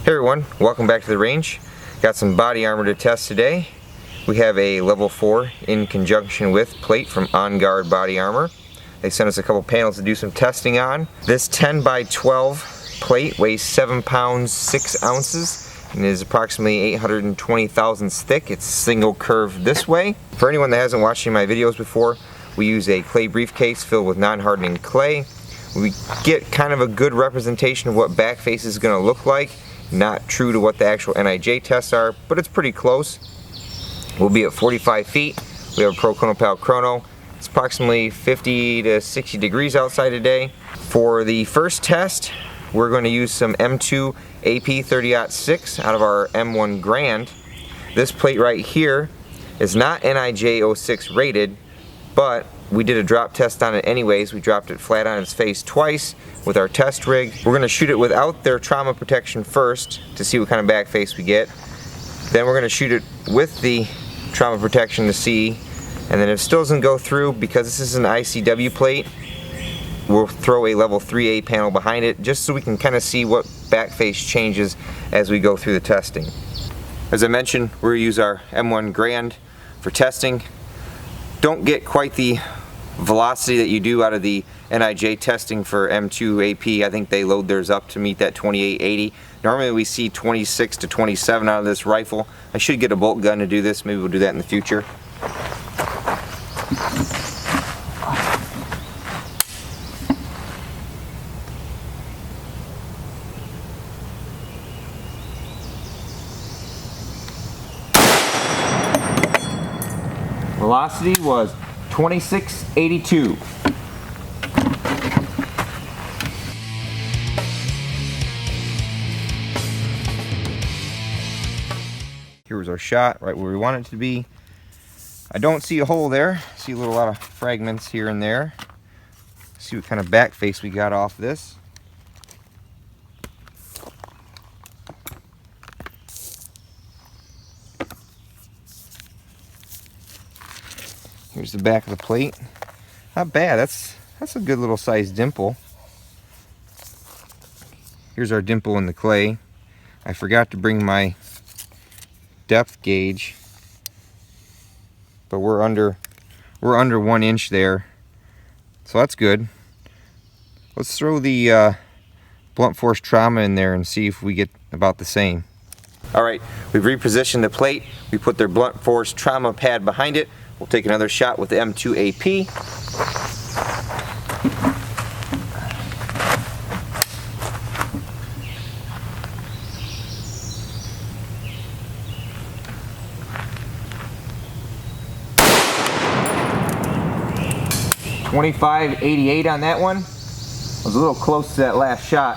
Hey everyone, welcome back to the range. Got some body armor to test today. We have a level 4 in conjunction with plate from Engarde body armor. They sent us a couple panels to do some testing on. This 10 by 12 plate weighs 7 pounds 6 ounces and is approximately 820 thousandths thick. It's single curve this way. For anyone that hasn't watched any of my videos before, we use a clay briefcase filled with non-hardening clay. We get kind of a good representation of what backface is going to look like. Not true to what the actual N.I.J. tests are, but it's pretty close. We'll be at 45 feet. We have a Pro Chronopal chrono. It's approximately 50 to 60 degrees outside today. For the first test, we're going to use some M2AP 30-06 out of our M1 R.A.N.G.E. This plate right here is not N.I.J. 06 rated, but we did a drop test on it anyways. We dropped it flat on its face twice with our test rig. We're going to shoot it without their trauma protection first to see what kind of backface we get. Then we're going to shoot it with the trauma protection to see, and then if it still doesn't go through, because this is an ICW plate, we'll throw a level 3A panel behind it just so we can kind of see what backface changes as we go through the testing. As I mentioned, we're going to use our M1 R.A.N.G.E. for testing. Don't get quite the velocity that you do out of the N.I.J. testing for M2AP. I think they load theirs up to meet that 2880. Normally we see 26 to 27 out of this rifle. I should get a bolt gun to do this. Maybe we'll do that in the future. Velocity was 2682. Here was our shot, right where we want it to be. I don't see a hole there. I see a lot of fragments here and there. See what kind of backface we got off this. Here's the back of the plate. Not bad. That's a good little sized dimple. Here's our dimple in the clay. I forgot to bring my depth gauge, but we're under 1 inch there, so that's good. Let's throw the blunt force trauma in there and see if we get about the same. All right, we've repositioned the plate. We put their blunt force trauma pad behind it. We'll take another shot with the M2AP. .2588 on that one. Was a little close to that last shot.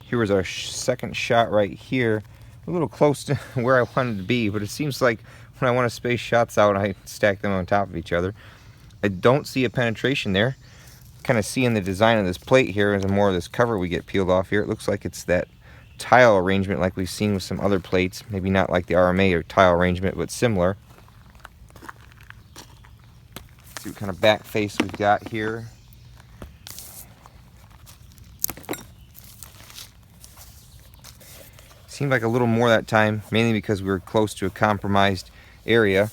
Here was our second shot right here. A little close to where I wanted to be, but it seems like when I want to space shots out, I stack them on top of each other. I don't see a penetration there. Kind of seeing the design of this plate here, as more of this cover we get peeled off here, it looks like it's that tile arrangement like we've seen with some other plates. Maybe not like the RMA or tile arrangement, but similar. Let's see what kind of backface we've got here. Seemed like a little more that time, mainly because we were close to a compromised area.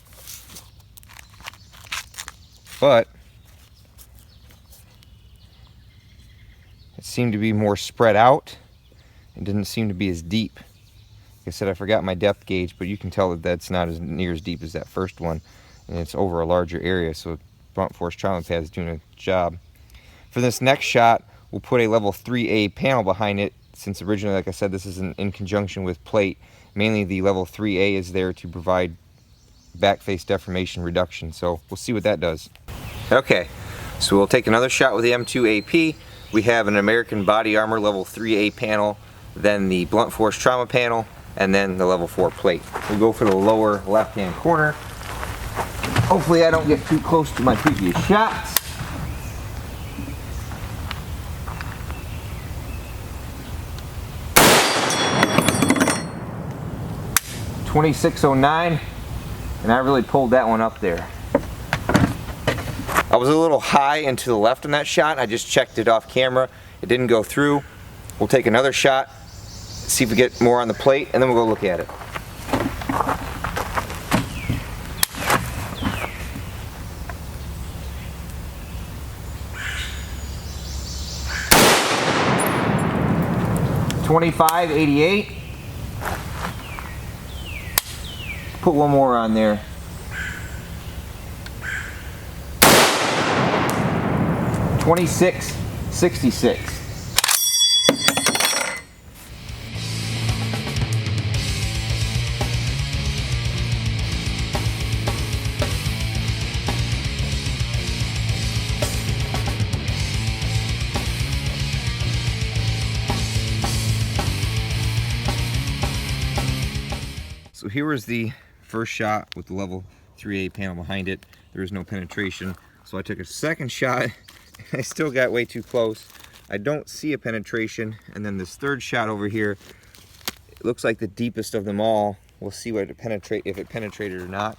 But it seemed to be more spread out. It didn't seem to be as deep. Like I said, I forgot my depth gauge, but you can tell that that's not as near as deep as that first one, and it's over a larger area, so blunt force trauma pad is doing a job. For this next shot, we'll put a level 3A panel behind it, since originally, like I said, this is in conjunction with plate. Mainly the level 3A is there to provide backface deformation reduction, so we'll see what that does. Okay, so we'll take another shot with the M2AP. We have an American body armor level 3A panel, then the blunt force trauma panel, and then the level 4 plate. We'll go for the lower left hand corner. Hopefully I don't get too close to my previous shots. .2609, and I really pulled that one up there. I was a little high and to the left on that shot. I just checked it off camera. It didn't go through. We'll take another shot, see if we get more on the plate, and then we'll go look at it. .2588. Put one more on there. .2666. So here was the first shot with the level 3A panel behind it. There was no penetration. So I took a second shot. I still got way too close. I don't see a penetration. And then this third shot over here, it looks like the deepest of them all. We'll see what it penetrate, if it penetrated or not.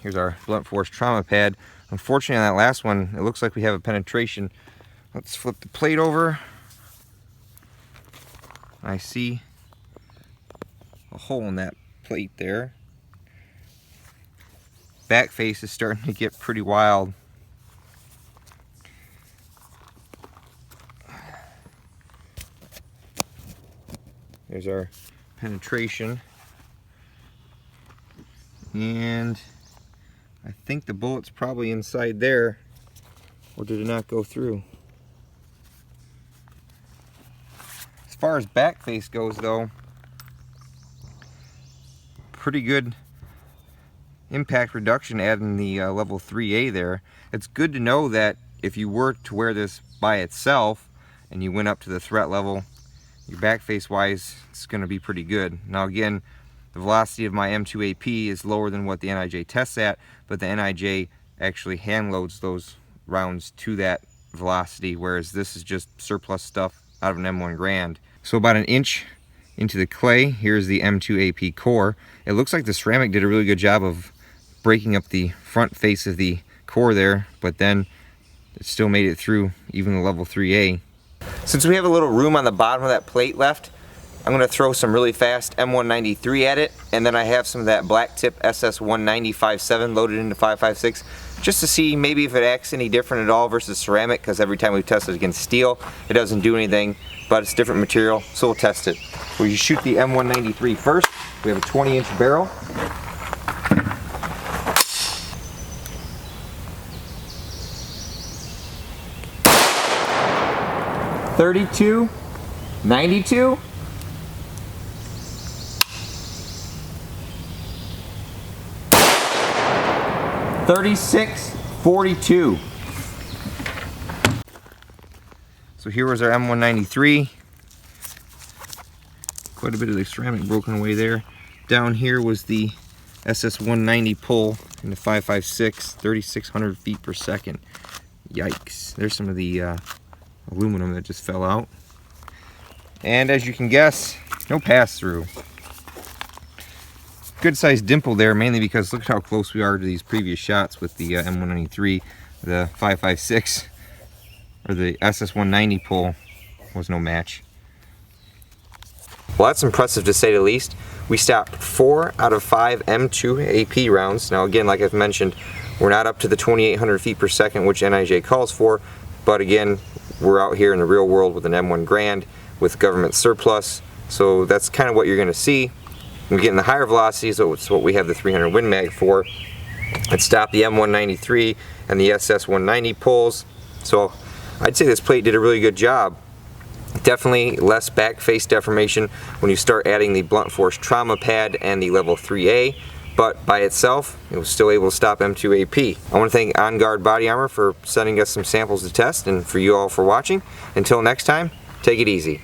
Here's our blunt force trauma pad. Unfortunately on that last one, it looks like we have a penetration. Let's flip the plate over. I see a hole in that plate there. Backface is starting to get pretty wild. There's our penetration. And I think the bullet's probably inside there, or did it not go through? As far as backface goes though, pretty good impact reduction adding the level 3A there. It's good to know that if you were to wear this by itself and you went up to the threat level, your backface wise it's going to be pretty good. Now again, the velocity of my M2AP is lower than what the NIJ tests at, but the NIJ actually hand loads those rounds to that velocity, whereas this is just surplus stuff out of an M1 Grand. So about an inch into the clay, here's the M2AP core. It looks like the ceramic did a really good job of breaking up the front face of the core there, but then it still made it through even the level 3A. Since we have a little room on the bottom of that plate left, I'm going to throw some really fast M193 at it, and then I have some of that black tip SS195.7 loaded into 5.56 just to see maybe if it acts any different at all versus ceramic, because every time we've tested against steel it doesn't do anything, but it's different material, so we'll test it. We shoot the M193 first. We have a 20-inch barrel. .32, 92. .36.42. So here was our M193. Quite a bit of the ceramic broken away there. Down here was the SS190 pull in the 5.56, 3,600 feet per second. Yikes. There's some of the aluminum that just fell out. And as you can guess, no pass-through. Good sized dimple there, mainly because look how close we are to these previous shots with the M193. The 5.56 or the SS190 pull was no match. Well, that's impressive to say the least. We stopped 4 out of 5 M2AP rounds. Now again, like I've mentioned, we're not up to the 2,800 feet per second, which NIJ calls for, but again, we're out here in the real world with an M1 Grand with government surplus, so that's kind of what you're going to see. We're getting the higher velocities, so it's what we have the 300 Win Mag for. It stopped the M193 and the SS190 pulls, so I'd say this plate did a really good job. Definitely less back face deformation when you start adding the blunt force trauma pad and the level 3A, but by itself it was still able to stop M2AP. I want to thank Engarde Body Armor for sending us some samples to test, and for you all for watching. Until next time, take it easy.